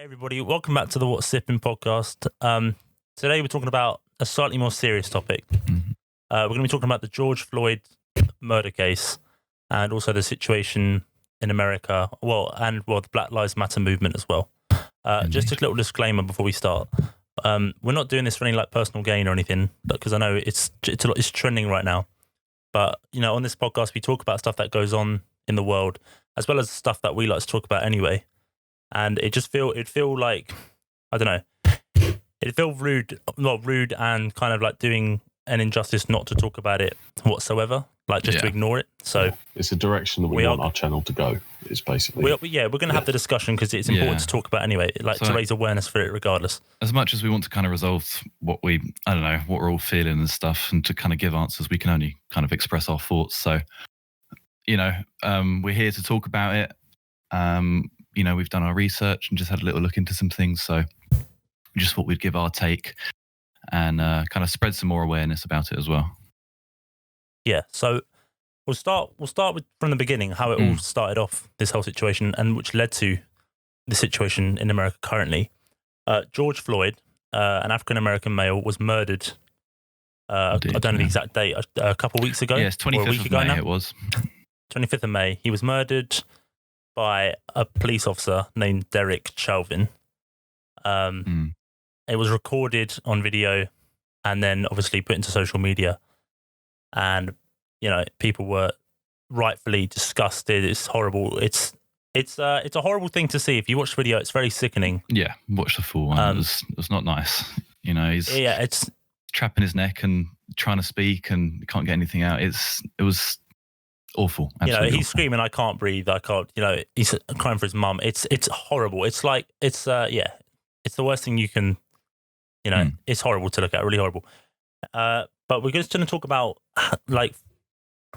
Everybody, welcome back to the What's Sippin podcast. Today we're talking about a slightly more serious topic. We're going to be talking about the George Floyd murder case and also the situation in America, the Black Lives Matter movement as well. Just a little disclaimer before we start. We're not doing this for any personal gain or anything, because I know it's trending right now. But on this podcast we talk about stuff that goes on in the world, as well as stuff that we like to talk about anyway. And it'd feel like, I don't know, it'd feel rude and kind of like doing an injustice not to talk about it whatsoever, to ignore it. So it's a direction that we want our channel to go. It's basically we're going to have the discussion because it's important to talk about anyway, to raise awareness for it regardless. As much as we want to kind of resolve what we're all feeling and stuff, and to kind of give answers, we can only kind of express our thoughts. So we're here to talk about it. We've done our research and just had a little look into some things. So we just thought we'd give our take and kind of spread some more awareness about it as well. Yeah. So we'll start from the beginning, how it all started off, this whole situation, and which led to the situation in America currently. George Floyd, an African-American male, was murdered. I don't know the exact date, a couple of weeks ago. Yes, 25th of May it was. 25th of May. He was murdered by a police officer named Derek Chauvin. It was recorded on video and then obviously put into social media. And, people were rightfully disgusted. It's horrible. It's a horrible thing to see. If you watch the video, it's very sickening. Yeah, watch the full one. It was not nice. It's trapping his neck and trying to speak and can't get anything out. It was awful. He's awful. Screaming, I can't breathe. I can't, he's crying for his mum. It's horrible. It's the worst thing you can, it's horrible to look at, really horrible. But we're just going to talk about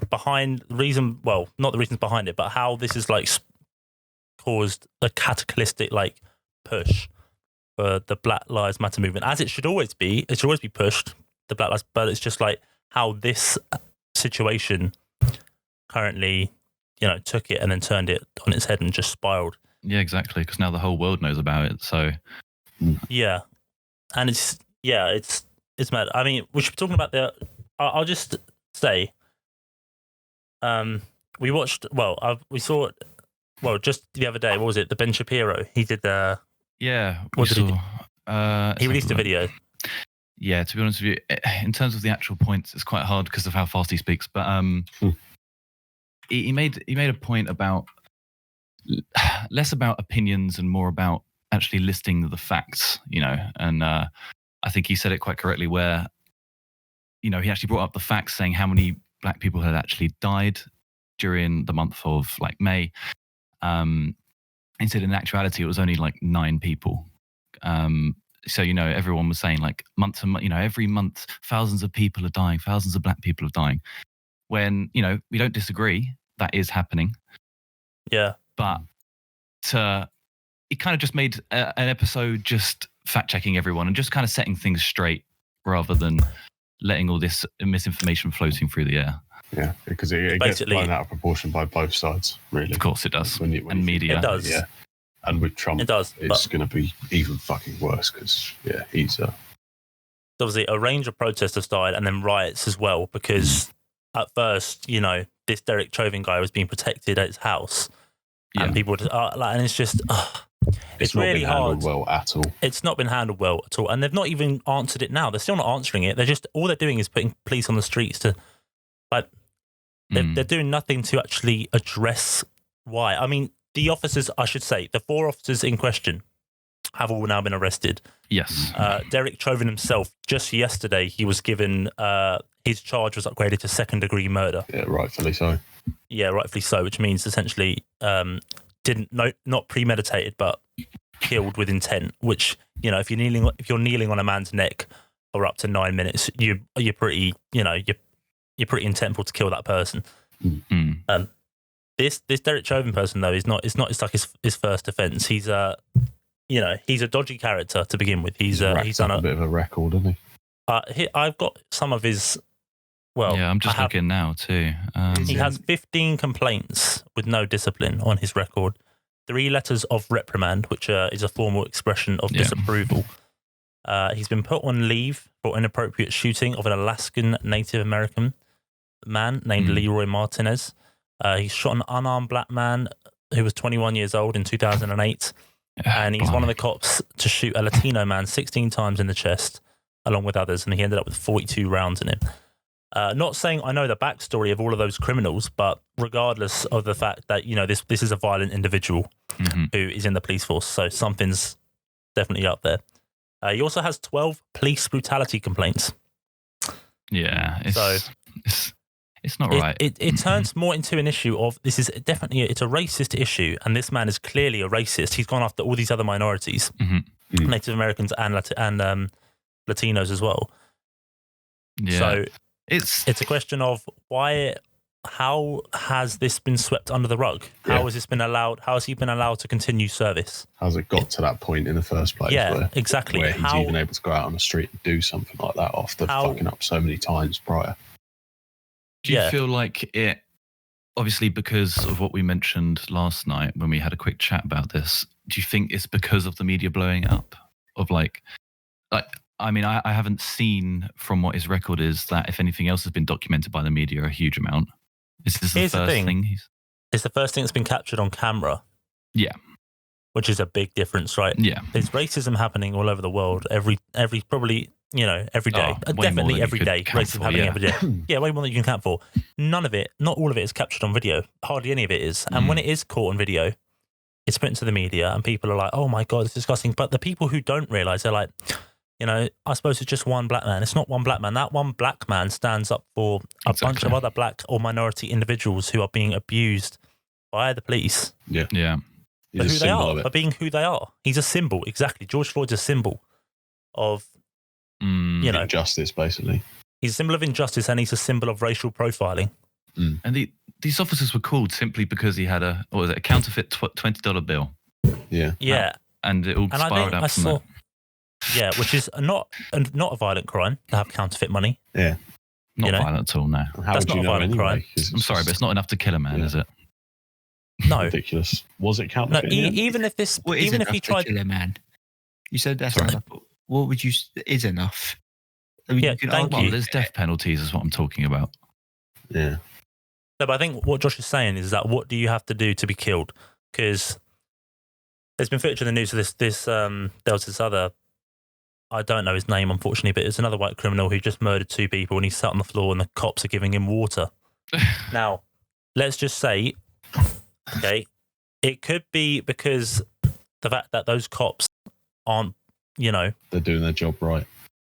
behind the reason, not the reasons behind it, but how this is caused a cataclysmic push for the Black Lives Matter movement, as it should always be. It should always be pushed, the Black Lives, but it's just how this situation currently, took it and then turned it on its head and just spiraled. Yeah, exactly. Because now the whole world knows about it. So yeah, and it's mad. I mean, we should be talking about I'll just say, we watched. We saw it. Just the other day. What was it? The Ben Shapiro. He did the. Yeah. He released a video. Yeah, to be honest with you, in terms of the actual points, it's quite hard because of how fast he speaks. But he made a point about less about opinions and more about actually listing the facts, and I think he said it quite correctly where, he actually brought up the facts saying how many black people had actually died during the month of May. He said in actuality it was only 9 people. So, everyone was saying month to month, every month, thousands of people are dying, thousands of black people are dying. When, we don't disagree, that is happening. Yeah. But it kind of just made an episode just fact-checking everyone and just kind of setting things straight rather than letting all this misinformation floating through the air. Yeah, because it gets blown out of proportion by both sides, really. Of course it does. And media. It does. Yeah. And with Trump, it does, it's going to be even fucking worse because, he's... Obviously, a range of protests have started and then riots as well because at first, this Derek Chauvin guy was being protected at his house. Yeah. And people just, and it's just... It's really hard. Well at all. It's not been handled well at all, and they've not even answered it now. They're still not answering it. All they're doing is putting police on the streets to, they're doing nothing to actually address why. I mean, the officers, I should say, the 4 officers in question have all now been arrested. Yes. Derek Chauvin himself, just yesterday, he was given his charge was upgraded to 2nd-degree murder. Yeah, rightfully so. Yeah, rightfully so, which means essentially. Not premeditated, but killed with intent. Which if you're kneeling on a man's neck for up to 9 minutes, you're pretty you're pretty intentful to kill that person. Mm-hmm. This Derek Chauvin person though is not. It's his first offence. He's he's a dodgy character to begin with. He's done a bit of a record, hasn't he? I've got some of his. Well, yeah, I'm just looking now too. He has 15 complaints with no discipline on his record. 3 letters of reprimand, which is a formal expression of disapproval. He's been put on leave for inappropriate shooting of an Alaskan Native American man named Leroy Martinez. He shot an unarmed black man who was 21 years old in 2008. And he's one of the cops to shoot a Latino man 16 times in the chest, along with others, and he ended up with 42 rounds in him. Not saying I know the backstory of all of those criminals, but regardless of the fact that, you know, this is a violent individual who is in the police force, so something's definitely up there. He also has 12 police brutality complaints. Yeah, it's not right. It turns more into an issue of it's a racist issue, and this man is clearly a racist. He's gone after all these other minorities, Native Americans and Latinos as well. Yeah. So it's a question of how has this been swept under the rug? How has this been allowed? How has he been allowed to continue service? How's it got to that point in the first place? Yeah, exactly. Where he's even able to go out on the street and do something like that after fucking up so many times prior. Do you feel like it, obviously because of what we mentioned last night when we had a quick chat about this, do you think it's because of the media blowing up? Of like I mean, I haven't seen from what his record is that if anything else has been documented by the media a huge amount. Is this the first thing? It's the first thing that's been captured on camera. Yeah. Which is a big difference, right? Yeah. There's racism happening all over the world every probably, you know, every day. Definitely every day. Racism happening every day. Yeah, way more than you can count for. None of it, not all of it is captured on video. Hardly any of it is. And when it is caught on video, it's put into the media and people are like, oh my God, it's disgusting. But the people who don't realise, they're like, you know, I suppose it's just one black man. It's not one black man. That one black man stands up for a bunch of other black or minority individuals who are being abused by the police. Yeah. Yeah. For who they are, for being who they are. He's a symbol, exactly. George Floyd's a symbol of, you know, injustice, basically. He's a symbol of injustice and he's a symbol of racial profiling. And these officers were called simply because he had a counterfeit $20 bill. Yeah. Yeah. And it all spiraled out from that. Yeah, which is not a violent crime to have counterfeit money. Yeah. Not violent at all, no. That's not a violent crime. I'm sorry, but it's not enough to kill a man, is it? No. Ridiculous. Was it counterfeit? No, even if he tried to kill a man. You said that's enough. What would you is enough? I mean, there's death penalties is what I'm talking about. Yeah. No, but I think what Josh is saying is that what do you have to do to be killed? Because there's been footage in the news of there was this other, I don't know his name, unfortunately, but it's another white criminal who just murdered 2 people and he sat on the floor and the cops are giving him water. Now, let's just say, okay, it could be because the fact that those cops aren't, you know... They're doing their job right.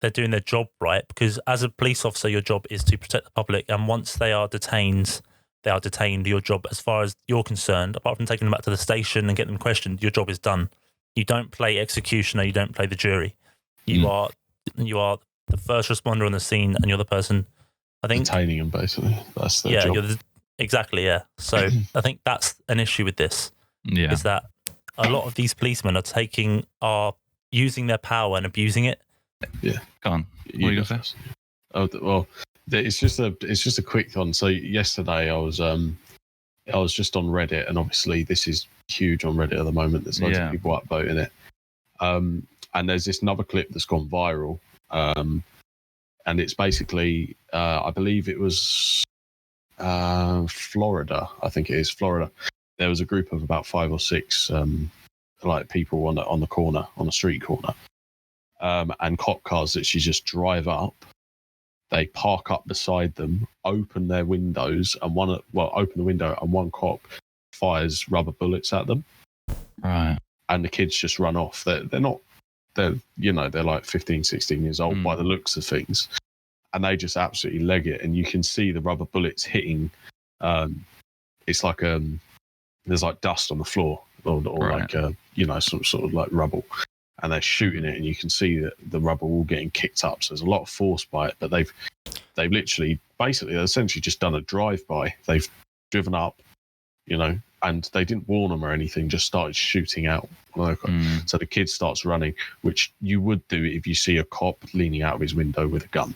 They're doing their job right because as a police officer, your job is to protect the public. And once they are detained. Your job, as far as you're concerned, apart from taking them back to the station and getting them questioned, your job is done. You don't play executioner. You don't play the jury. You are the first responder on the scene, and you're the person. I think detaining them basically. That's their job. Exactly. Yeah. So I think that's an issue with this. Yeah. Is that a lot of these policemen are using their power and abusing it. Yeah. Go on. What are you gonna say? Oh well, it's just a quick one. So yesterday I was just on Reddit, and obviously this is huge on Reddit at the moment. There's loads of people upvoting it. And there's this another clip that's gone viral. And it's basically, I believe it was Florida. I think it is Florida. There was a group of about 5 or 6 like people on the corner, on the street corner. And cop cars that she just drive up. They park up beside them, open their windows, and open the window, and one cop fires rubber bullets at them. Right. And the kids just run off. They're like 15, 16 years old by the looks of things. And they just absolutely leg it. And you can see the rubber bullets hitting. It's like there's like dust on the floor or right. Like, sort of like rubble. And they're shooting it, and you can see that the rubber all getting kicked up. So there's a lot of force by it. But they've literally, basically, they've essentially just done a drive-by. They've driven up, and they didn't warn them or anything, just started shooting out. So the kid starts running, which you would do if you see a cop leaning out of his window with a gun.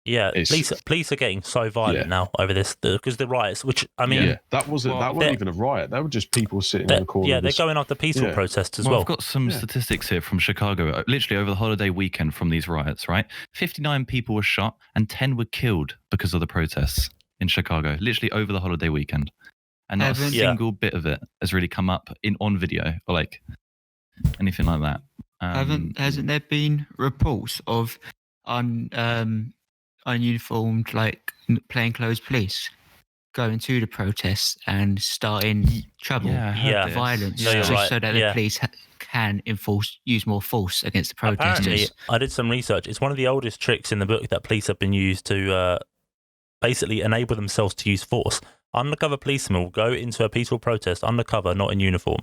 Yeah, It's- police are getting so violent now over this because the riots. Which I mean, yeah, that wasn't even a riot. They were just people sitting in the corner. Yeah, they're going after peaceful protests as well. I've got some statistics here from Chicago. Literally over the holiday weekend from these riots, right? 59 people were shot and 10 were killed because of the protests in Chicago. Literally over the holiday weekend, and not a single bit of it has really come up on video or like anything like that. Hasn't there been reports of ununiformed, like plainclothes police going to the protests and starting trouble, violence, No, you're right. so that the police can use more force against the protesters? Apparently, I did some research. It's one of the oldest tricks in the book that police have been used to basically enable themselves to use force. Undercover policemen will go into a peaceful protest undercover, not in uniform,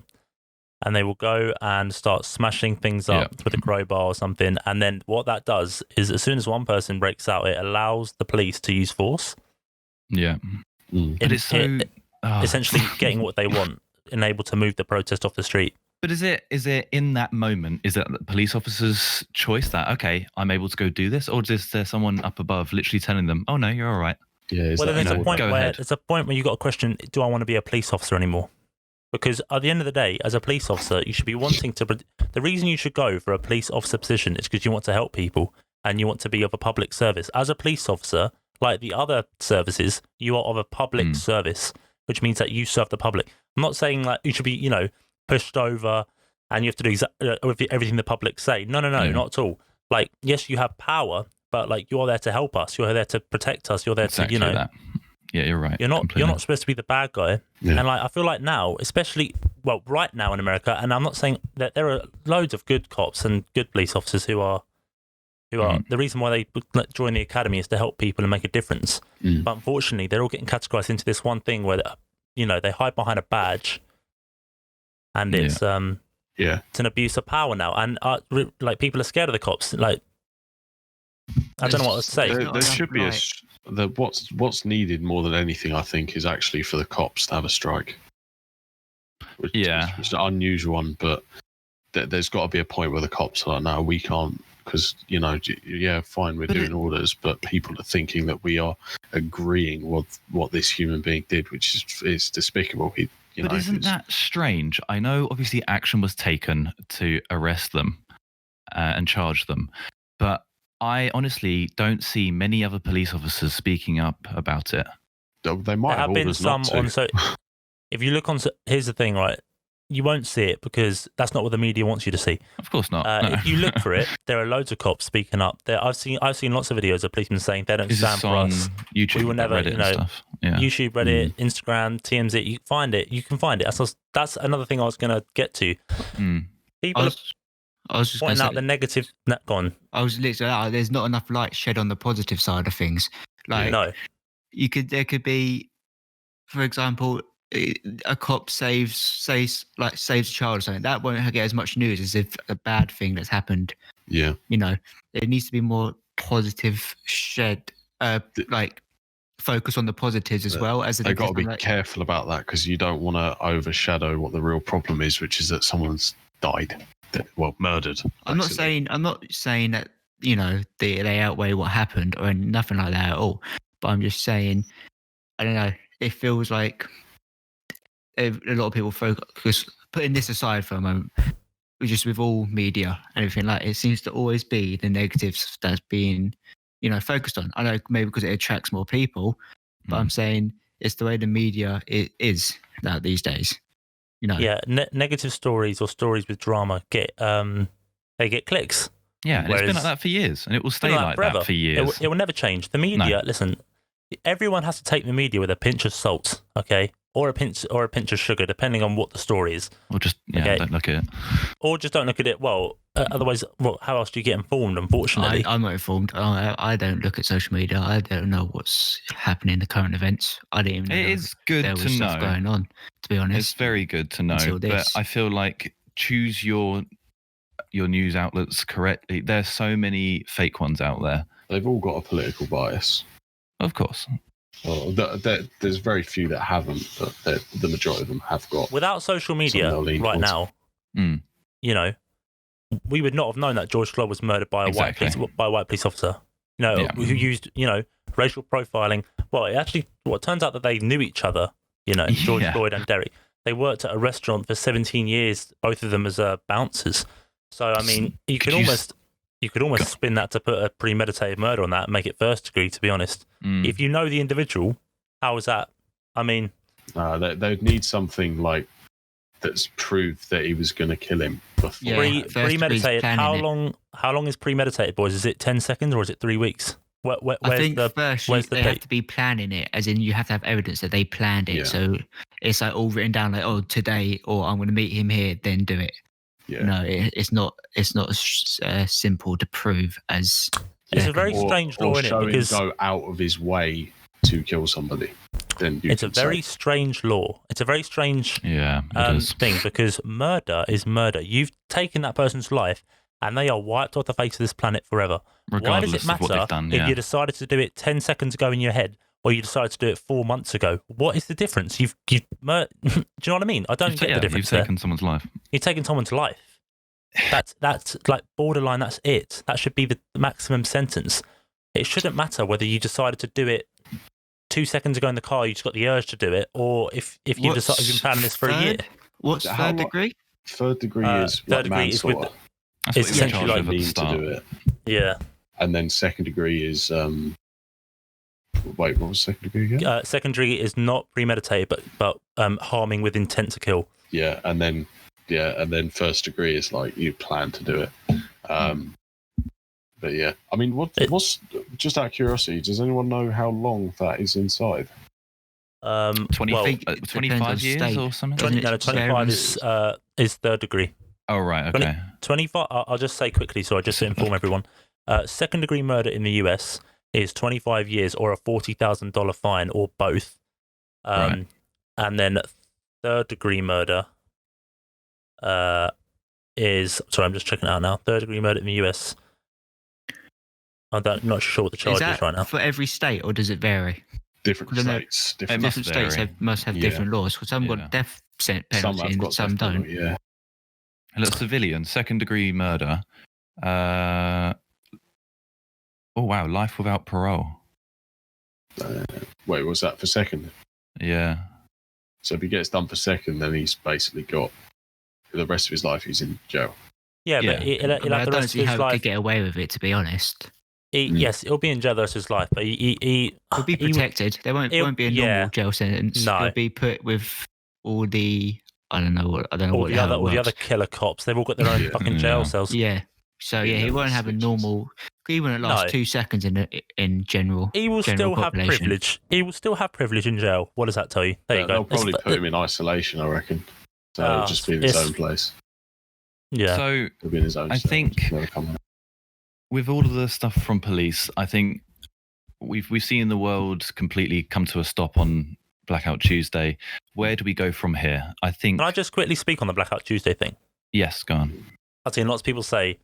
and they will go and start smashing things up with a crowbar or something. And then what that does is, as soon as one person breaks out, it allows the police to use force. Yeah. But it's so essentially getting what they want and able to move the protest off the street. But is it in that moment, is that the police officer's choice that, okay, I'm able to go do this? Or is there someone up above literally telling them, oh, no, you're all right? Yeah, well, there's a point where you've got to question, do I want to be a police officer anymore? Because at the end of the day, as a police officer, you should be wanting to... The reason you should go for a police officer position is because you want to help people and you want to be of a public service. As a police officer, like the other services, you are of a public service, which means that you serve the public. I'm not saying like you should be, pushed over and you have to do everything the public say. No, not at all. Like, yes, you have power, but like you're there to help us. You're there to protect us. You're there to, that. Yeah, you're right. You're not supposed to be the bad guy. Yeah. And like I feel like now, especially right now in America, and I'm not saying that there are loads of good cops and good police officers who are the reason why they join the academy is to help people and make a difference. But unfortunately, they're all getting categorized into this one thing where they hide behind a badge, and it's an abuse of power now, and like people are scared of the cops. Like I don't know what to say. There should be what's needed more than anything, I think, is actually for the cops to have a strike. Which is an unusual one, but there's got to be a point where the cops are like, no, we can't, because fine, we're doing orders, but people are thinking that we are agreeing with what this human being did, which is despicable. But isn't that strange? I know obviously action was taken to arrest them and charge them, but I honestly don't see many other police officers speaking up about it. They might have been some on. So if you look on, here's the thing, right? You won't see it because that's not what the media wants you to see. Of course not. No. If you look for it, there are loads of cops speaking up. I've seen lots of videos of policemen saying they don't stand for us. YouTube, we will never, Reddit and stuff. Yeah. YouTube, Reddit, Instagram, TMZ. You can find it. That's another thing I was going to get to. People I was just pointing out the negative. Go on. I was literally there's not enough light shed on the positive side of things. Like no, there could be, for example, a cop saves a child or something. That won't get as much news as if a bad thing that's happened. Yeah, there needs to be more positive shed, like focus on the positives as well. As they got to be careful about that because you don't want to overshadow what the real problem is, which is that someone's died. Well, murdered. I'm not saying that they outweigh what happened or nothing like that at all. But I'm just saying, I don't know. It feels like a lot of people focus. Putting this aside for a moment, just with all media and everything, like it seems to always be the negatives that's being focused on. I know maybe because it attracts more people, but I'm saying it's the way the media is now these days. Yeah, negative stories or stories with drama get clicks. Yeah, and it's been like that for years, and it will stay like that for years. It will never change. The media, listen, everyone has to take the media with a pinch of salt, okay, or a pinch of sugar, depending on what the story is. Or just don't look at it. Or just don't look at it. Well, otherwise, how else do you get informed? Unfortunately, I'm not informed. I don't look at social media. I don't know what's happening in the current events. I didn't even know it is good there was to stuff know. Going on. To be honest, it's very good to know. But I feel like choose your news outlets correctly. There's so many fake ones out there. They've all got a political bias. Of course. Well, there's very few that haven't, but the majority of them have got. Without social media right now, we would not have known that George Floyd was murdered by a white police officer. who used, racial profiling. Well, it turns out that they knew each other, George Floyd and Derek. They worked at a restaurant for 17 years, both of them as bouncers. So, I mean, you could almost spin that to put a premeditated murder on that and make it first degree, to be honest. If you know the individual, how is that? I mean... they'd need something like that's proved that he was going to kill him before. Premeditated. How long is premeditated, boys? Is it 10 seconds or is it 3 weeks? I think first they have to be planning it, as in you have to have evidence that they planned it. Yeah. So it's like all written down, like, oh, today, or I'm going to meet him here, then do it. Yeah. No, it's not as simple to prove as. It's a very strange law, isn't it? Because go out of his way to kill somebody. Then it's a very strange law. It's a very strange thing, because murder is murder. You've taken that person's life, and they are wiped off the face of this planet forever. Why does it matter if you decided to do it 10 seconds ago in your head, or you decided to do it 4 months ago? What is the difference? Do you know what I mean? I don't get the difference. You've taken someone's life. You've taken someone's life. That's like borderline. That's it. That should be the maximum sentence. It shouldn't matter whether you decided to do it 2 seconds ago in the car, you just got the urge to do it, or if you decided you've been planning this for a year. What's third degree? Third degree is manslaughter. It's essentially like mean to do it. Yeah. And then second degree is wait, what was second degree again? Second degree is not premeditated, but harming with intent to kill. Yeah, and then first degree is like you plan to do it. But yeah, I mean, what's just out of curiosity? Does anyone know how long that is inside? 25 years or something. 25 is third degree. Oh right, okay. 25. I'll just say quickly, so I just to inform everyone. Second degree murder in the US is 25 years or a $40,000 fine, or both. Right. And then third degree murder is. Sorry, I'm just checking it out now. Third degree murder in the US. I'm not sure what the charge is right now. For every state, or does it vary? Different states. Different states must have different laws. Because some got death penalty and some don't. Yeah. And look, civilian, second degree murder. Oh wow, life without parole. Wait, was that for second? Yeah. So if he gets done for second, then he's basically got the rest of his life. He's in jail. Yeah, but I don't see how he could get away with it, to be honest. Yes, he'll be in jail the rest of his life, but he'll be protected. There won't be a normal jail sentence. No. He'll be put with all the all the other killer cops. They've all got their own fucking jail cells. Yeah. So he won't have a normal. He won't last 2 seconds in general. He will still have privilege. He will still have privilege in jail. What does that tell you? There you go. They'll probably put him in isolation, I reckon. So he'll just be in his own place. Yeah. So he'll be in his own. I think with all of the stuff from police, I think we've seen the world completely come to a stop on Blackout Tuesday. Where do we go from here? I think. Can I just quickly speak on the Blackout Tuesday thing? Yes, go on. I've seen lots of people say,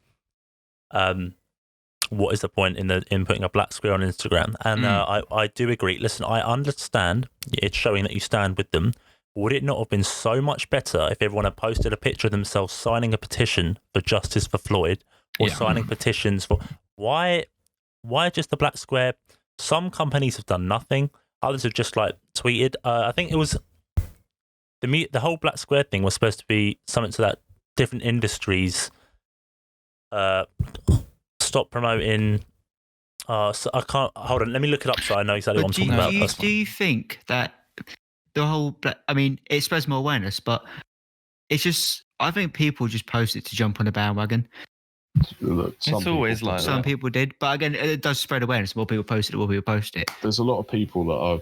"What is the point in putting a black square on Instagram?" And I do agree. Listen, I understand it's showing that you stand with them. Would it not have been so much better if everyone had posted a picture of themselves signing a petition for justice for Floyd, or signing petitions for why just the black square? Some companies have done nothing. Others have just like tweeted. I think it was the whole black square thing was supposed to be something to that different industries stop promoting. So I can't hold on. Let me look it up so I know exactly what I'm talking about. Do you think that the whole? I mean, it spreads more awareness, but it's just. I think people just post it to jump on the bandwagon. Look, it's always like some people did, but again, it does spread awareness. More people post it, more people post it. There's a lot of people that are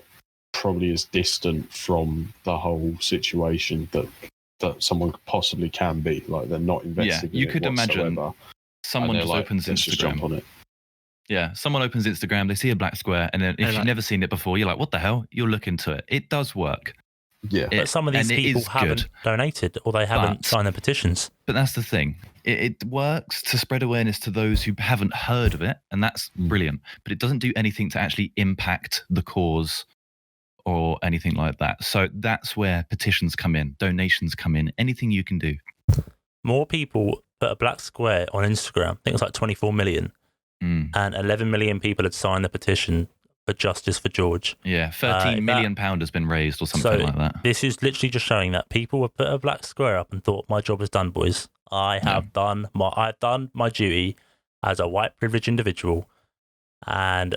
probably as distant from the whole situation that someone possibly can be. Like they're not invested. Yeah, you could imagine someone just opens Instagram. On it. Yeah, someone opens Instagram, they see a black square, and then if you've never seen it before, you're like, "What the hell?" You'll look into it. It does work. Yeah, but some of these people haven't donated, or they haven't signed their petitions. But that's the thing. It works to spread awareness to those who haven't heard of it, and that's brilliant. But it doesn't do anything to actually impact the cause or anything like that. So that's where petitions come in, donations come in, anything you can do. More people put a black square on Instagram. I think it was like 24 million. and 11 million people had signed the petition for justice for George. Yeah, £13 million has been raised or something like that. This is literally just showing that people have put a black square up and thought, my job is done, boys. I've done my duty as a white privileged individual, and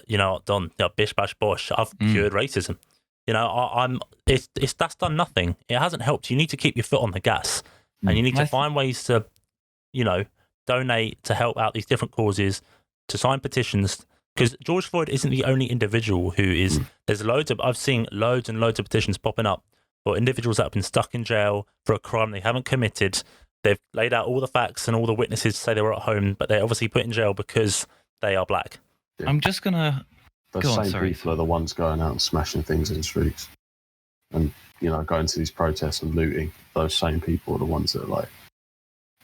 bish bash bosh. I've cured racism. That's done nothing. It hasn't helped. You need to keep your foot on the gas, and you need to find ways to, donate to help out these different causes, to sign petitions. Because George Floyd isn't the only individual who is. There's I've seen loads and loads of petitions popping up for individuals that have been stuck in jail for a crime they haven't committed. They've laid out all the facts and all the witnesses to say they were at home, but they're obviously put in jail because they are black. Yeah. I'm just gonna. Those same people are the ones going out and smashing things in the streets, and going to these protests and looting. Those same people are the ones that are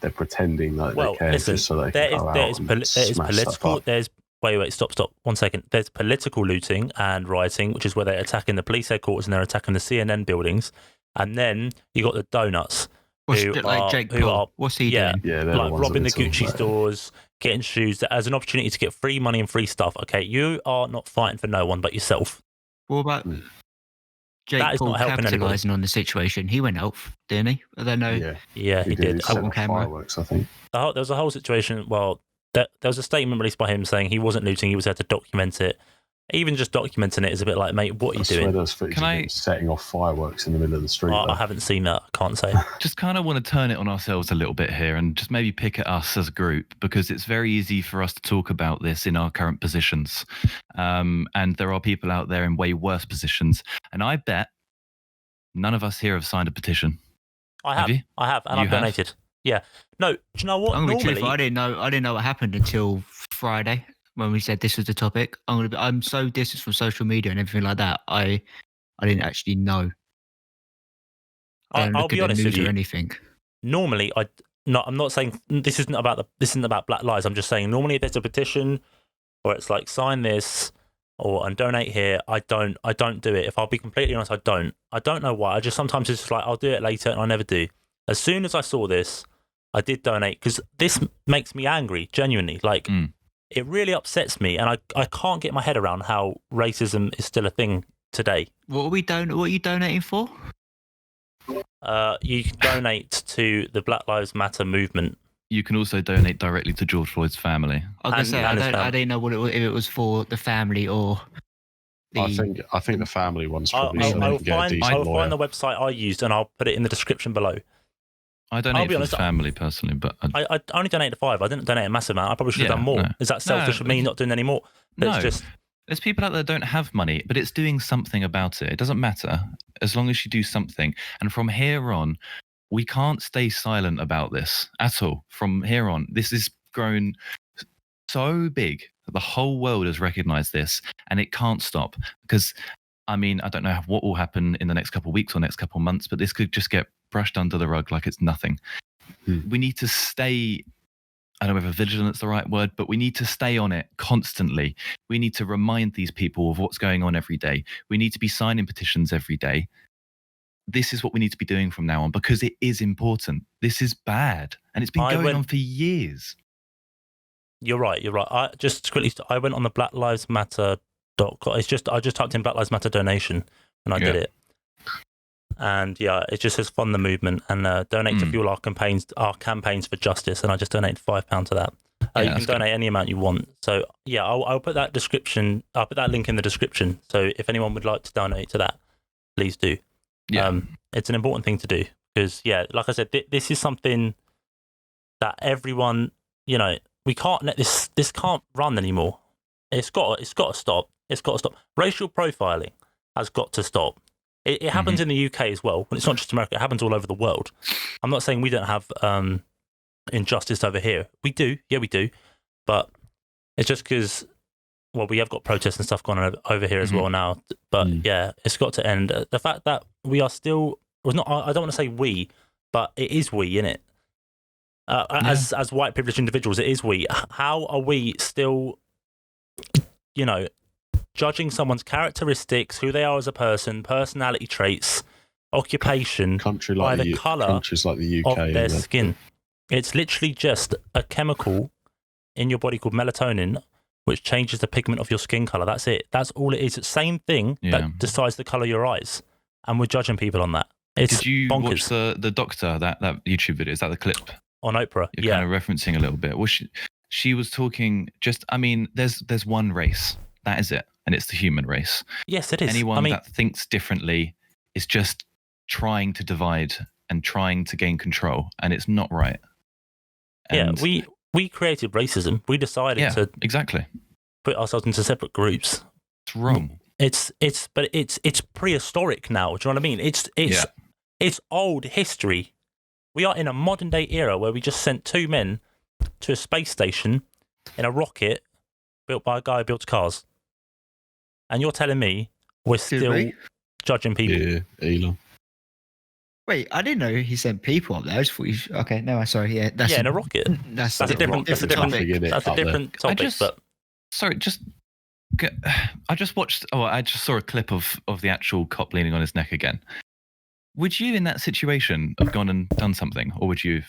they're pretending that they care just so they can go out and smash stuff up. Wait, stop, 1 second. There's political looting and rioting, which is where they're attacking the police headquarters and they're attacking the CNN buildings. And then you got the donuts. Jake Paul. What's he doing? Yeah, like robbing the Gucci stores, getting shoes as an opportunity to get free money and free stuff. Okay, you are not fighting for no one but yourself. What about Jake Paul capitalising on the situation? He went out, didn't he? I don't know. Yeah, he did. On camera. Fireworks, I think. There was a whole situation. Well, there was a statement released by him saying he wasn't looting. He was there to document it. Even just documenting it is a bit like, mate, what are you doing? Can I setting off fireworks in the middle of the street? I haven't seen that. I can't say. Just kind of want to turn it on ourselves a little bit here and just maybe pick at us as a group, because it's very easy for us to talk about this in our current positions. And there are people out there in way worse positions. And I bet none of us here have signed a petition. I have. And I've donated. Yeah. No, do you know what? I'm gonna be truthful, I didn't know what happened until Friday when we said this was the topic. I'm so distant from social media and everything like that. I didn't actually know. I'll be honest with you. Or anything. Normally, I'm not saying this isn't about Black Lives. I'm just saying normally if there's a petition or it's like sign this and donate here, I don't do it. If I'll be completely honest, I don't know why. I just sometimes it's just like I'll do it later and I never do. As soon as I saw this, I did donate because this makes me angry, genuinely. It really upsets me, and I can't get my head around how racism is still a thing today. What are you donating for? You can donate to the Black Lives Matter movement. You can also donate directly to George Floyd's family. I was going to say, I didn't know if it was for the family or... I think the family one's probably I will find the website I used, and I'll put it in the description below. I donate to the family personally, but I only donated 5. I didn't donate a massive amount. I probably should have done more. No. Is that selfish of me not doing any more? There's people out there that don't have money, but it's doing something about it. It doesn't matter as long as you do something. And from here on, we can't stay silent about this at all. From here on, this has grown so big that the whole world has recognized this, and it can't stop. Because, I don't know what will happen in the next couple of weeks or next couple of months, but this could just get brushed under the rug like it's nothing. We need to stay, I don't know whether vigilant's the right word, but we need to stay on it constantly. We need to remind these people of what's going on every day. We need to be signing petitions every day. This is what we need to be doing from now on, because it is important. This is bad, and it's been going on for years. You're right. I went on the Black Lives Matter.com. I just typed in Black Lives Matter donation and I did it. And it just says fund the movement and donate to fuel our campaigns for justice. And I just donated £5 to that. You can donate any amount you want. So I'll put that description. I'll put that link in the description. So if anyone would like to donate to that, please do. Yeah. It's an important thing to do because like I said, this is something that everyone, we can't let this can't run anymore. It's got to stop. It's got to stop. Racial profiling has got to stop. It happens in the UK as well. It's not just America. It happens all over the world. I'm not saying we don't have injustice over here. We do. Yeah, we do. But it's just because, we have got protests and stuff going on over here as well now. But it's got to end. The fact that we are still, I don't want to say we, but it is we, innit? As white privileged individuals, it is we. How are we still, judging someone's characteristics, who they are as a person, personality traits, occupation, by the colour like the UK of their skin? It's literally just a chemical in your body called melatonin which changes the pigment of your skin color. That's it. That's all it is. It's the same thing that decides the color of your eyes. And we're judging people on that. It's Did you bonkers. watch the doctor, that YouTube video? Is that the clip? On Oprah, You're kind of referencing a little bit. Well, she was talking there's one race. That is it. And it's the human race. Yes, it is. Anyone that thinks differently is just trying to divide and trying to gain control. And it's not right. And we created racism. We decided to exactly put ourselves into separate groups. It's wrong. It's prehistoric now. Do you know what I mean? It's old history. We are in a modern day era where we just sent 2 men to a space station in a rocket built by a guy who built cars. And you're telling me we're still judging people? Yeah, Elon. Wait, I didn't know he sent people up there. I just thought okay, no, sorry, that's in a rocket. That's a different topic. I just watched. Oh, I just saw a clip of the actual cop leaning on his neck again. Would you, in that situation, have gone and done something, or would you have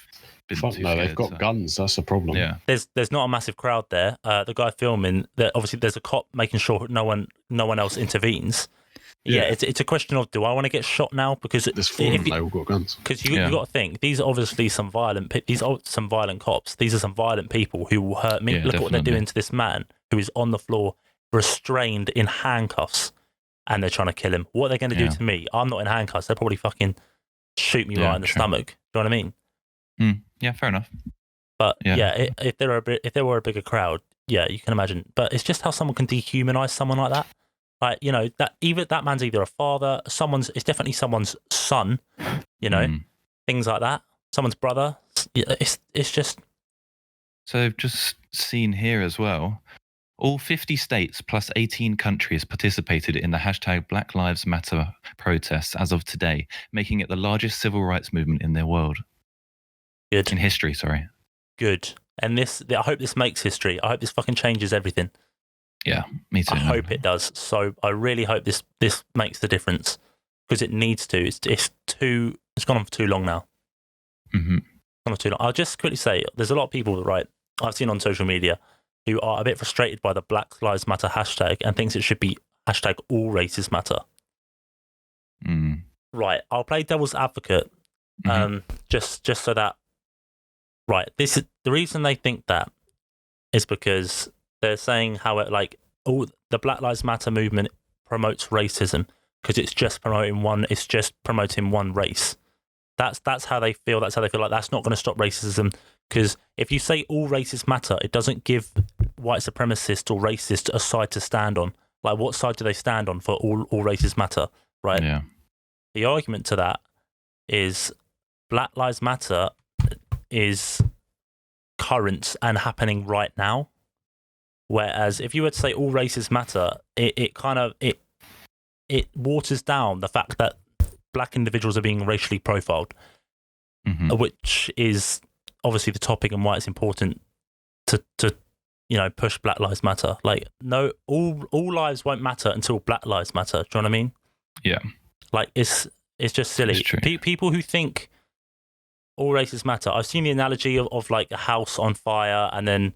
been too scared? They've got guns. That's the problem. Yeah, there's not a massive crowd there. The guy filming, obviously there's a cop making sure no one else intervenes. Yeah, it's a question of, do I want to get shot now? Because there's 4 of them. They all got guns. Because you got to think, these are obviously some violent cops. These are some violent people who will hurt me. Look at what they're doing to this man who is on the floor, restrained in handcuffs, and they're trying to kill him. What are they going to do to me? I'm not in handcuffs. They'll probably fucking shoot me right in the stomach. Do you know what I mean? Yeah, fair enough. But if there were a bigger crowd, you can imagine. But it's just how someone can dehumanize someone like that. Like, that man's either a father, it's definitely someone's son, things like that. Someone's brother. It's just. So I've just seen here as well, all 50 states plus 18 countries participated in the hashtag Black Lives Matter protests as of today, making it the largest civil rights movement in the world. Good. In history, sorry. Good. And I hope this makes history. I hope this fucking changes everything. Yeah, me too. I hope it does. So I really hope this makes the difference, because it needs to. It's gone on for too long now. Mm-hmm. Gone on for too long. I'll just quickly say, there's a lot of people, right, I've seen on social media who are a bit frustrated by the Black Lives Matter hashtag and thinks it should be hashtag all races matter. Right, I'll play devil's advocate, just so that, right, this is the reason they think that is because they're saying how the Black Lives Matter movement promotes racism because it's just promoting one race. That's how they feel. That's how they feel like that's not going to stop racism. Because if you say all races matter, it doesn't give white supremacists or racists a side to stand on. Like, what side do they stand on for all races matter, right? Yeah. The argument to that is Black Lives Matter is current and happening right now. Whereas if you were to say all races matter, it waters down the fact that black individuals are being racially profiled, which is obviously the topic and why it's important to push Black Lives Matter. Like, no, all lives won't matter until Black Lives Matter. Do you know what I mean? Yeah. Like, it's just silly. People who think all races matter. I've seen the analogy of like a house on fire, and then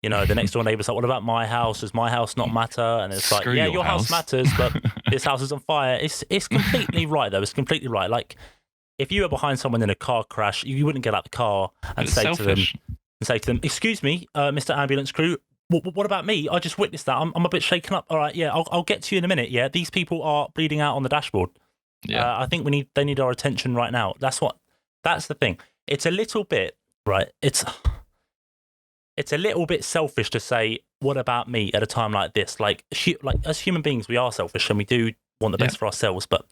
the next door neighbour's like, what about my house? Does my house not matter? And it's like, yeah, your house matters, but this house is on fire. It's completely right, though. It's completely right. Like, if you were behind someone in a car crash, you wouldn't get out the car and say to them, excuse me, Mr. Ambulance crew, what about me? I just witnessed that. I'm a bit shaken up. All right, yeah, I'll get to you in a minute. Yeah, these people are bleeding out on the dashboard. Yeah, I think they need our attention right now. That's the thing. It's a little bit, right? It's a little bit selfish to say, what about me at a time like this? Like as human beings, we are selfish and we do want the best for ourselves. But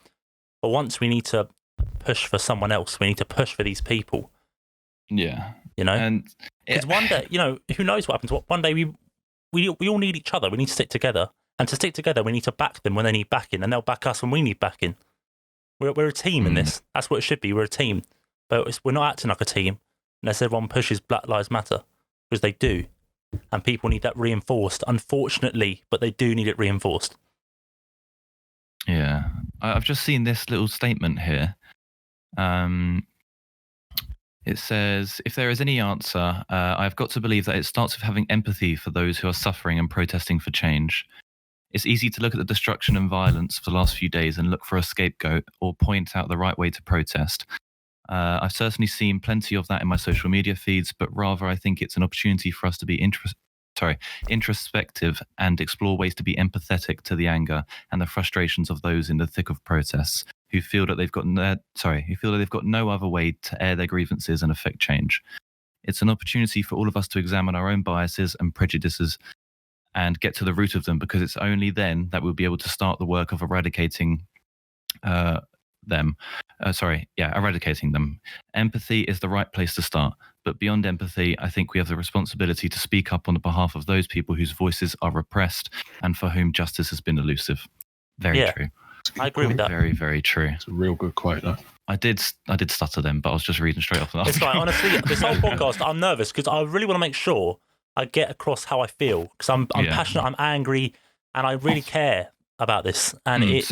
once we need to push for someone else, we need to push for these people. Yeah. And because one day, who knows what happens? One day we all need each other. We need to stick together. And to stick together, we need to back them when they need backing. And they'll back us when we need backing. We're a team in this. That's what it should be. We're a team. But we're not acting like a team unless everyone pushes Black Lives Matter. Because they do, and people need that reinforced, unfortunately, but they do need it reinforced. Yeah, I've just seen this little statement here. It says, if there is any answer, I've got to believe that it starts with having empathy for those who are suffering and protesting for change. It's easy to look at the destruction and violence of the last few days and look for a scapegoat or point out the right way to protest. I've certainly seen plenty of that in my social media feeds, but rather I think it's an opportunity for us to be introspective and explore ways to be empathetic to the anger and the frustrations of those in the thick of protests who feel that they've got no other way to air their grievances and affect change. It's an opportunity for all of us to examine our own biases and prejudices and get to the root of them, because it's only then that we'll be able to start the work of eradicating them. Empathy is the right place to start. But beyond empathy, I think we have the responsibility to speak up on the behalf of those people whose voices are repressed and for whom justice has been elusive. Very true. I agree with that. Very, very true. It's a real good quote, though. I did stutter then, but I was just reading straight off the It's like, honestly, this whole podcast, I'm nervous because I really want to make sure I get across how I feel, because I'm passionate, I'm angry, and I really care about this, and it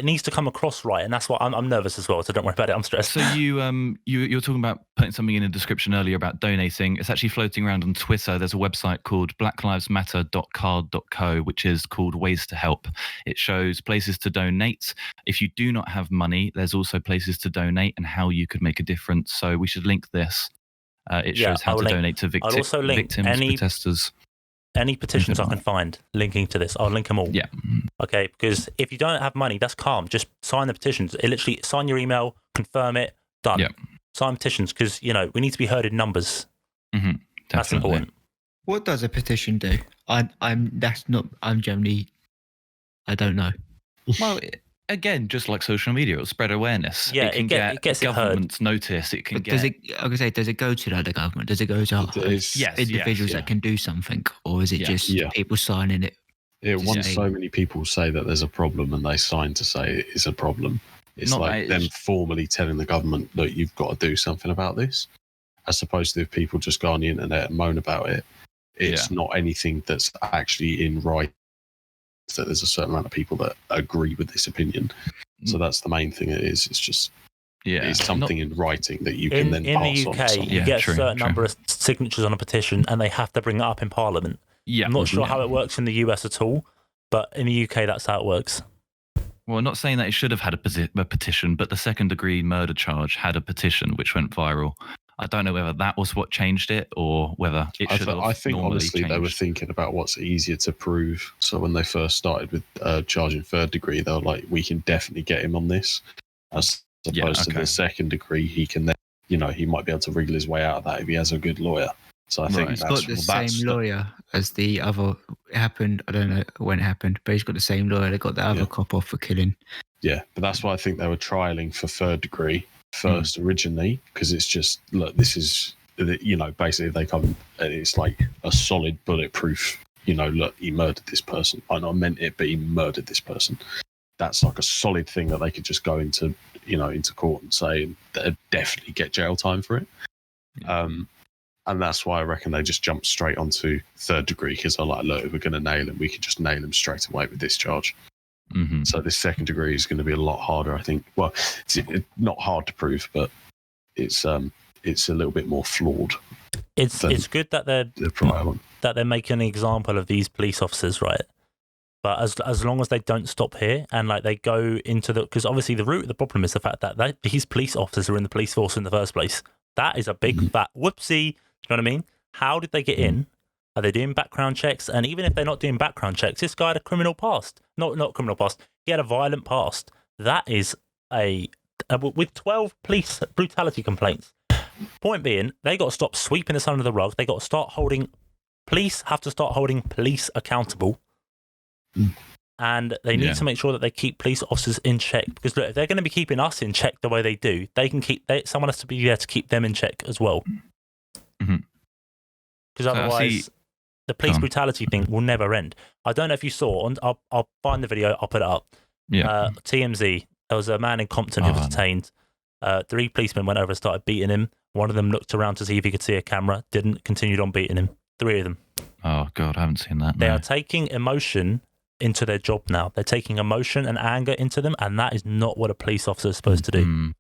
needs to come across right, and that's why I'm nervous as well. So don't worry about it. I'm stressed. So you're talking about putting something in a description earlier about donating. It's actually floating around on Twitter. There's a website called blacklivesmatter.card.co, which is called Ways to Help. It shows places to donate. If you do not have money, there's also places to donate and how you could make a difference. So we should link this. It shows how to donate to victims, protesters. Any petitions I can find linking to this, I'll link them all. Yeah. Okay, because if you don't have money, that's calm. Just sign the petitions. It literally sign your email, confirm it, done. Yeah. Sign petitions, because we need to be heard in numbers. Mm-hmm. That's important. What does a petition do? I don't know. Well, again, just like social media, it'll spread awareness. Yeah, it gets heard. government's notice. It can does it go to the government? Does it go to individuals that can do something, or is it just people signing it? Once so many people say that there's a problem and they sign to say it is a problem, it's them formally telling the government that you've got to do something about this, as opposed to if people just go on the internet and moan about it. It's not anything that's actually in writing. That there's a certain amount of people that agree with this opinion, so that's the main thing. It's just it's something in writing that you can then pass in the UK, on. you get a certain number of signatures on a petition, and they have to bring it up in Parliament. I'm not sure how it works in the US at all, but in the UK, that's how it works. Well, I'm not saying that it should have had a petition, but the second-degree murder charge had a petition which went viral. I don't know whether that was what changed it or whether it should have. I think honestly changed. They were thinking about what's easier to prove. So when they first started with charging third degree, they were like, we can definitely get him on this. As opposed to the second degree, he can then, he might be able to wriggle his way out of that if he has a good lawyer. So I think he's got the same lawyer as the other. It happened. I don't know when it happened, but he's got the same lawyer that got the other cop off for killing. Yeah, but that's why I think they were trialing for third degree first originally, because it's just, look, this is, basically they come and it's like a solid bulletproof, look, he murdered this person. I know I meant it, but he murdered this person. That's like a solid thing that they could just go into court and say they'd definitely get jail time for it. And that's why I reckon they just jumped straight onto third degree, because they're like, look, if we're going to nail him, we can just nail him straight away with this charge. Mm-hmm. So this second degree is going to be a lot harder, I think. Well, it's not hard to prove, but it's a little bit more flawed. It's good that they're making an example of these police officers, right? But as long as they don't stop here and they go into because obviously the root of the problem is the fact that these police officers are in the police force in the first place. That is a big fat whoopsie. Do you know what I mean? How did they get in? Are they doing background checks? And even if they're not doing background checks, this guy had a criminal past. Not criminal past. He had a violent past. That is with 12 police brutality complaints. Point being, they got to stop sweeping this under the rug. They got to start police have to start holding police accountable. And they need to make sure that they keep police officers in check. Because look, if they're going to be keeping us in check the way they do, someone has to be there to keep them in check as well. Because otherwise, the police brutality thing will never end. I don't know if you saw, I'll find the video, I'll put it up. TMZ, there was a man in Compton who was detained. 3 policemen went over and started beating him. One of them looked around to see if he could see a camera, didn't, continued on beating him. 3 of them. Oh, God, I haven't seen that. They are taking emotion into their job now. They're taking emotion and anger into them, and that is not what a police officer is supposed to do.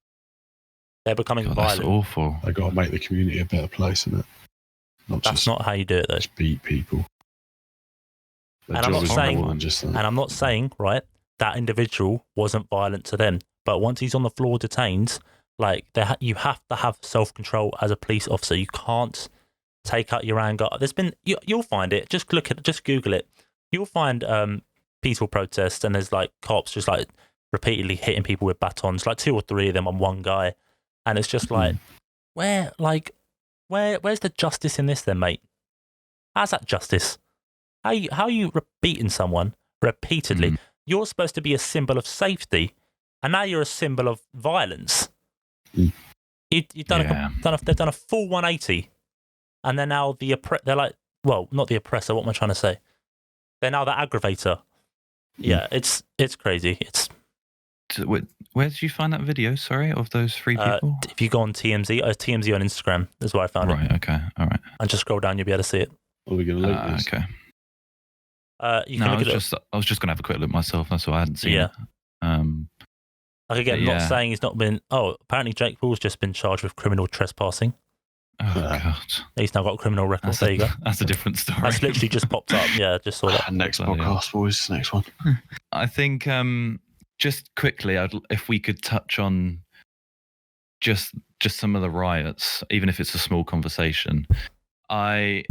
They're becoming God, that's violent. awful. They got to make the community a better place, isn't it? That's not how you do it, though. Just beat people. And I'm not saying, more than just that. and I'm not saying, right, that individual wasn't violent to them, but once he's on the floor detained, like you have to have self-control as a police officer. You can't take out your anger. There's been you'll find it. Just Google it. You'll find peaceful protests, and there's like cops just like repeatedly hitting people with batons, like 2 or 3 of them on one guy, and it's just like, where's the justice in this then, mate? How's that justice? How are you beating someone repeatedly? You're supposed to be a symbol of safety, and now you're a symbol of violence. They've done a full 180, and they're now they're like, well, not the oppressor. What am I trying to say? They're now the aggravator. Yeah, it's crazy. Where did you find that video? Sorry, of those 3 people. If you go on TMZ, TMZ on Instagram is where I found it. Right. Okay. All right. And just scroll down, you'll be able to see it. Are we going to link this? Okay. You can look at it. I was just going to have a quick look myself. That's why I hadn't seen it. Like again, not saying he's not been. Oh, apparently Jake Paul's just been charged with criminal trespassing. Oh God. He's now got a criminal record. There you go. That's a different story. That's literally just popped up. Yeah, just saw that. Next podcast, boys. Next one. I think just quickly, if we could touch on just some of the riots, even if it's a small conversation. I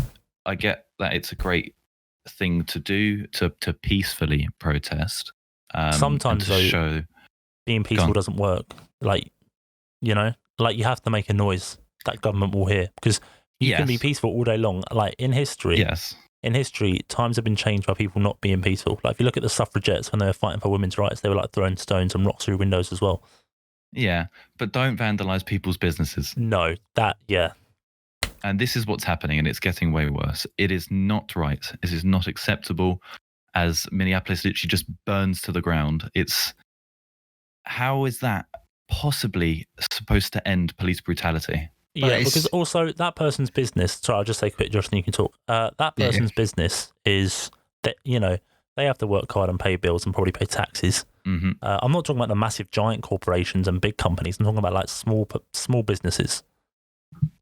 get that it's a great thing to do to peacefully protest. Sometimes though, being peaceful doesn't work. Like, you have to make a noise that government will hear, because you can be peaceful all day long. Like in history, times have been changed by people not being peaceful. Like if you look at the suffragettes when they were fighting for women's rights, they were like throwing stones and rocks through windows as well. Yeah, but don't vandalize people's businesses. No, and this is what's happening, and it's getting way worse. It is not right. It is not acceptable, as Minneapolis literally just burns to the ground. How is that possibly supposed to end police brutality? Yeah, because also that person's business. Sorry, I'll just say quick, Josh, and you can talk. That person's business is that they have to work hard and pay bills and probably pay taxes. Mm-hmm. I'm not talking about the massive giant corporations and big companies. I'm talking about like small businesses.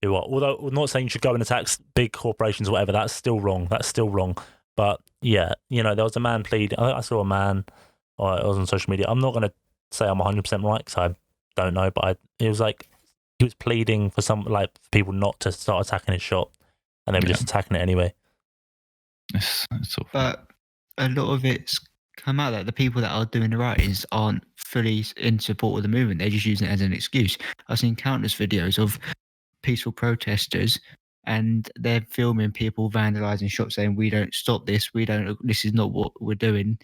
Although I'm not saying you should go and attack big corporations or whatever. That's still wrong. But yeah, there was a man plead. I saw a man. Or it was on social media. I'm not going to say I'm 100% right because I don't know. But it was like he was pleading for for people not to start attacking his shop, and they were just attacking it anyway. It's awful. But a lot of it's come out that the people that are doing the writings aren't fully in support of the movement. They're just using it as an excuse. I've seen countless videos of peaceful protesters, and they're filming people vandalizing shops, saying, "We don't stop this. This is not what we're doing."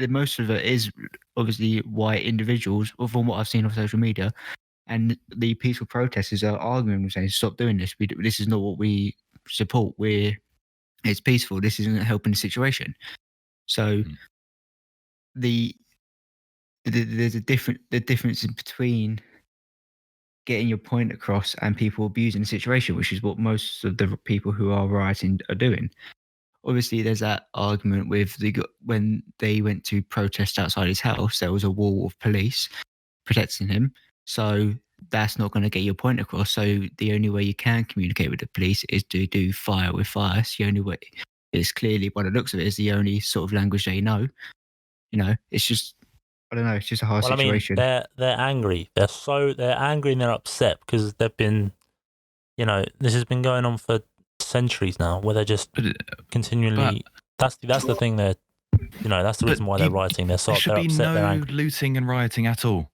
Most of it is obviously white individuals, or from what I've seen on social media, and the peaceful protesters are arguing and saying, "Stop doing this. This is not what we support. It's peaceful. This isn't helping the situation." So there's the difference in between getting your point across and people abusing the situation, which is what most of the people who are rioting are doing. Obviously, there's that argument with when they went to protest outside his house, there was a wall of police protecting him. So that's not going to get your point across. So the only way you can communicate with the police is to do fire with fire. It's the only way. It's clearly, by the looks of it, is the only sort of language they know. It's just, I don't know. It's just a hard situation. I mean, they're angry. They're angry and they're upset because they've been, this has been going on for centuries now, where they're just continually. That's the thing. That's the reason why they're rioting. There should be no looting and rioting at all.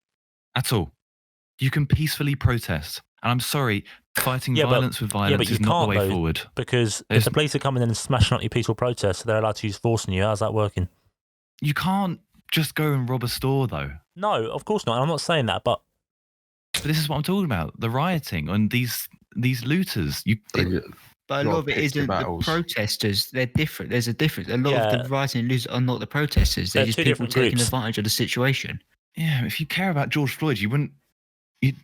You can peacefully protest, and I'm sorry, fighting violence with violence is not the way forward. Because if the police are coming in and smashing up your peaceful protest, they're allowed to use force on you. How's that working? You can't just go and rob a store, though. No, of course not. I'm not saying that, but this is what I'm talking about: the rioting and these looters. But a lot of it isn't the protesters. They're different. There's a difference. A lot of the rioting and looters are not the protesters. They're just people taking advantage of the situation. Yeah, if you care about George Floyd, you wouldn't. You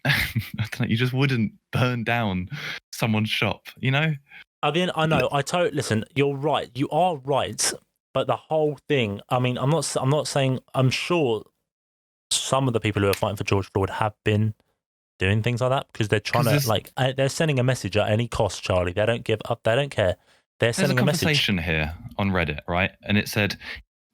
just wouldn't burn down someone's shop. At the end, I know. Listen. You're right. You are right. But the whole thing. I mean, I'm not saying. I'm sure some of the people who are fighting for George Floyd have been doing things like that because they're trying to they're sending a message at any cost, Charlie. They don't give up. They don't care. There's a conversation here on Reddit, right? And it said,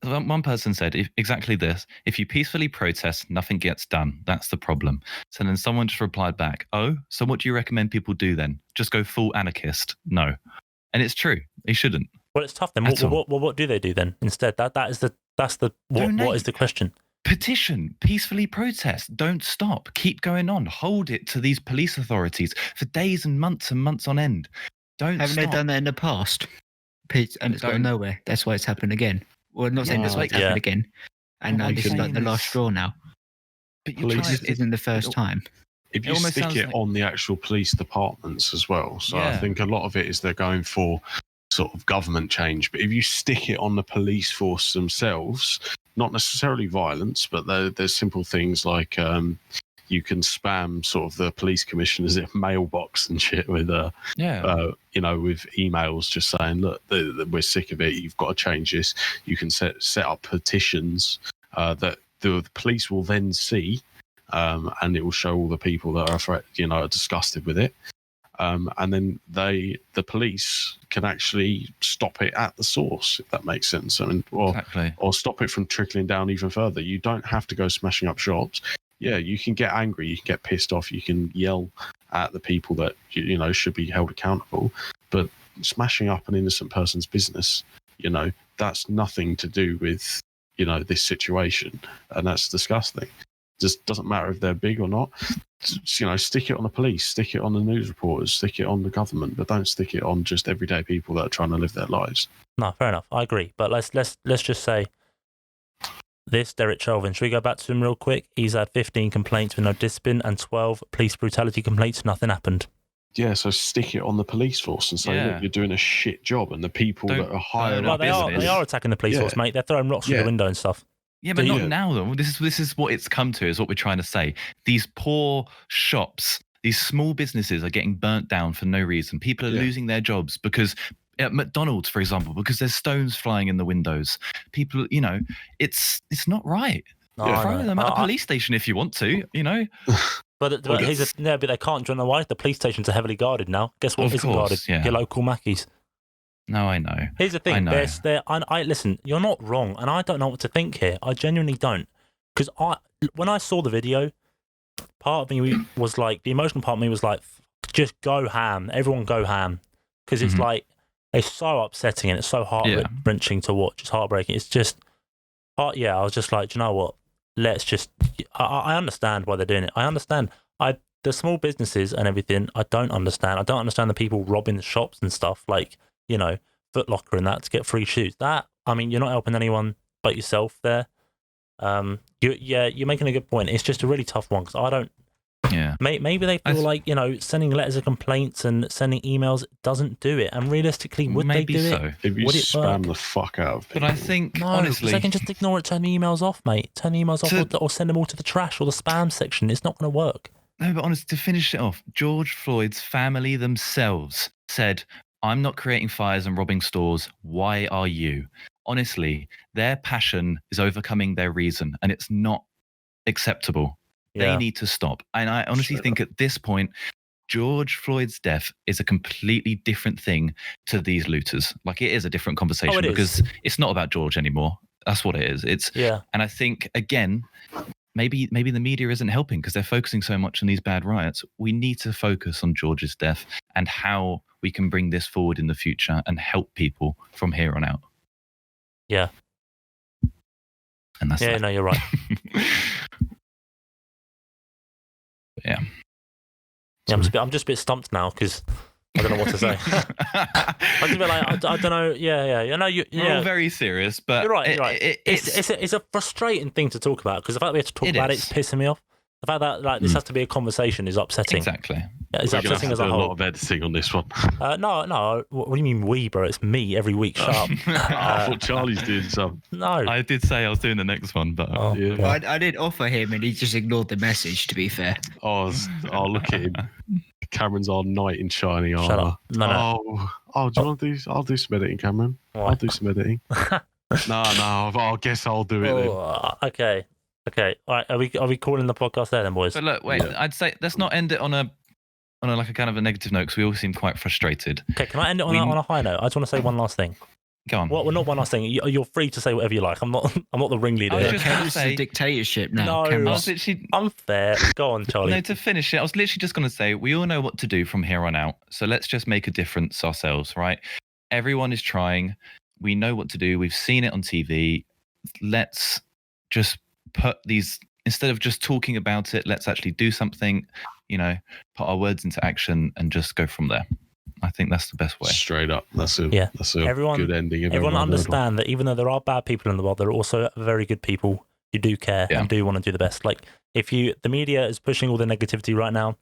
one person said exactly this: if you peacefully protest, nothing gets done. That's the problem. So then someone just replied back, "Oh, so what do you recommend people do then? Just go full anarchist?" No, and it's true. They shouldn't. Well, it's tough then. What do they do then instead? What is the question? Petition, peacefully protest, don't stop, keep going on, hold it to these police authorities for days and months on end. Haven't they done that in the past? And it's gone nowhere. That's why it's happened again. Well, not saying that's why it's happened again. And now this is like the last straw now. But this isn't the first time. If you stick it on the actual police departments as well. So I think a lot of it is they're going for sort of government change. But if you stick it on the police force themselves, not necessarily violence, but there's simple things like you can spam sort of the police commissioner's mailbox and shit with with emails just saying, look, we're sick of it. You've got to change this. You can set up petitions that the police will then see, and it will show all the people that are disgusted with it. And then the police can actually stop it at the source, if that makes sense. I mean, or stop it from trickling down even further. You don't have to go smashing up shops. Yeah, you can get angry, you can get pissed off, you can yell at the people that should be held accountable. But smashing up an innocent person's business, that's nothing to do with this situation, and that's disgusting. Just doesn't matter if they're big or not. Stick it on the police, stick it on the news reporters, stick it on the government, but don't stick it on just everyday people that are trying to live their lives. No, fair enough. I agree. But let's just say this, Derek Chauvin. Should we go back to him real quick? He's had 15 complaints with no discipline and 12 police brutality complaints. Nothing happened. Yeah, so stick it on the police force and say, look, you're doing a shit job, and the people that are hired up. They are attacking the police force, mate. They're throwing rocks through the window and stuff. Yeah, but not now, though. This is what it's come to, is what we're trying to say. These poor shops, these small businesses are getting burnt down for no reason. People are losing their jobs because, at McDonald's, for example, because there's stones flying in the windows. People, it's not right. Throw them at a police station if you want to, But they can't join the why. The police stations are heavily guarded now. Guess what isn't guarded? Your local Mackies. No, I know. Here's the thing. Listen, you're not wrong, and I don't know what to think here. I genuinely don't. Because when I saw the video, part of me was like, the emotional part of me was like, just go ham. Everyone go ham. Because it's like, it's so upsetting and it's so heart-wrenching to watch. It's heartbreaking. It's just, I was just like, do you know what? Let's just, I understand why they're doing it. I understand. The small businesses and everything, I don't understand. I don't understand the people robbing the shops and stuff, like, Foot Locker and that to get free shoes. You're not helping anyone but yourself there. You're making a good point. It's just a really tough one because I don't. Yeah. Maybe they feel like sending letters of complaints and sending emails doesn't do it. And realistically, would they do it? If you spam the fuck out of people. But I think honestly, they can just ignore it. Turn the emails off, mate. Turn the emails off, or send them all to the trash or the spam section. It's not going to work. No, but honestly, to finish it off, George Floyd's family themselves said, "I'm not creating fires and robbing stores. Why are you?" Honestly, their passion is overcoming their reason, and it's not acceptable. They need to stop. And I honestly think at this point, George Floyd's death is a completely different thing to these looters. Like, it is a different conversation because it's not about George anymore. That's what it is. And I think, again, maybe the media isn't helping because they're focusing so much on these bad riots. We need to focus on George's death and how we can bring this forward in the future and help people from here on out. Yeah. And that's no, you're right. Yeah. I'm just a bit stumped now because I don't know what to say. I'm just a bit like, I don't know. Yeah. We're all very serious, but you're right. It's a frustrating thing to talk about because the fact we have to talk about it's pissing me off. The fact that this has to be a conversation is upsetting. Exactly. Yeah, it's upsetting as a whole. A lot of editing on this one. No. What do you mean we, bro? It's me every week. Shut up. I thought Charlie's doing some. No. I did say I was doing the next one, but I did offer him, and he just ignored the message. To be fair. Oh, look at him. Cameron's our knight in shining armor. Shut up. No. Oh, do you want to do? I'll do some editing, Cameron. What? I'll do some editing. No. I guess I'll do it then. Okay. Okay, all right. Are we calling the podcast there then, boys? But look, wait. Yeah. I'd say let's not end it on a like a kind of a negative note because we all seem quite frustrated. Okay, can I end it on a high note? I just want to say one last thing. Go on. Well, not one last thing. You're free to say whatever you like. I'm not the ringleader. I was here. just gonna It's say- a dictatorship now. No, I Cameron's- was literally Unfair. Go on, Charlie. no to finish it. I was literally just going to say we all know what to do from here on out. So let's just make a difference ourselves, right? Everyone is trying. We know what to do. We've seen it on TV. Let's just put these instead of just talking about it. Let's actually do something. You know, put our words into action and just go from there. I think that's the best way. Straight up. That's a Everyone- good ending. Everyone understand that even though there are bad people in the world, there are also very good people who do care Yeah. and do want to do the best. Like the media is pushing all the negativity right now,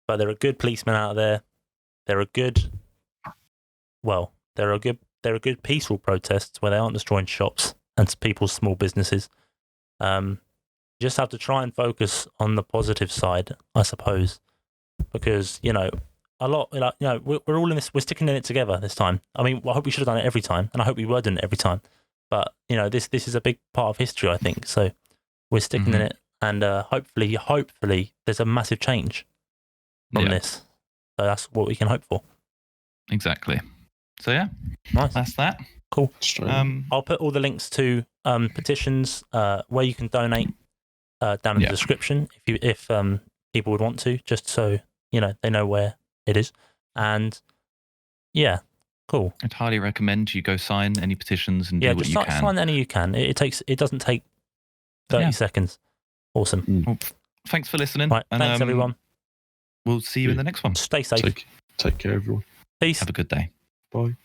but there are good policemen out there. There are good peaceful protests where they aren't destroying shops and people's small businesses. You just have to try and focus on the positive side, I suppose, because we're all in this. We're sticking in it together this time. I mean, I hope we should have done it every time, and I hope we were doing it every time. But this is a big part of history, I think. So we're sticking in it, and hopefully, there's a massive change from this. So that's what we can hope for. Exactly. So yeah, Nice, that's that. cool. Straight up. I'll put all the links to petitions where you can donate down in the Yeah. description if people would want to, just so they know where it is. And yeah, cool. I'd highly recommend you go sign any petitions and Yeah, do what just you can. sign any you can. It doesn't take 30 Yeah. seconds. Awesome. Well, thanks for listening. Right, and, thanks everyone. We'll see you in the next one. Stay safe. Take care, everyone. Peace. Have a good day. Bye.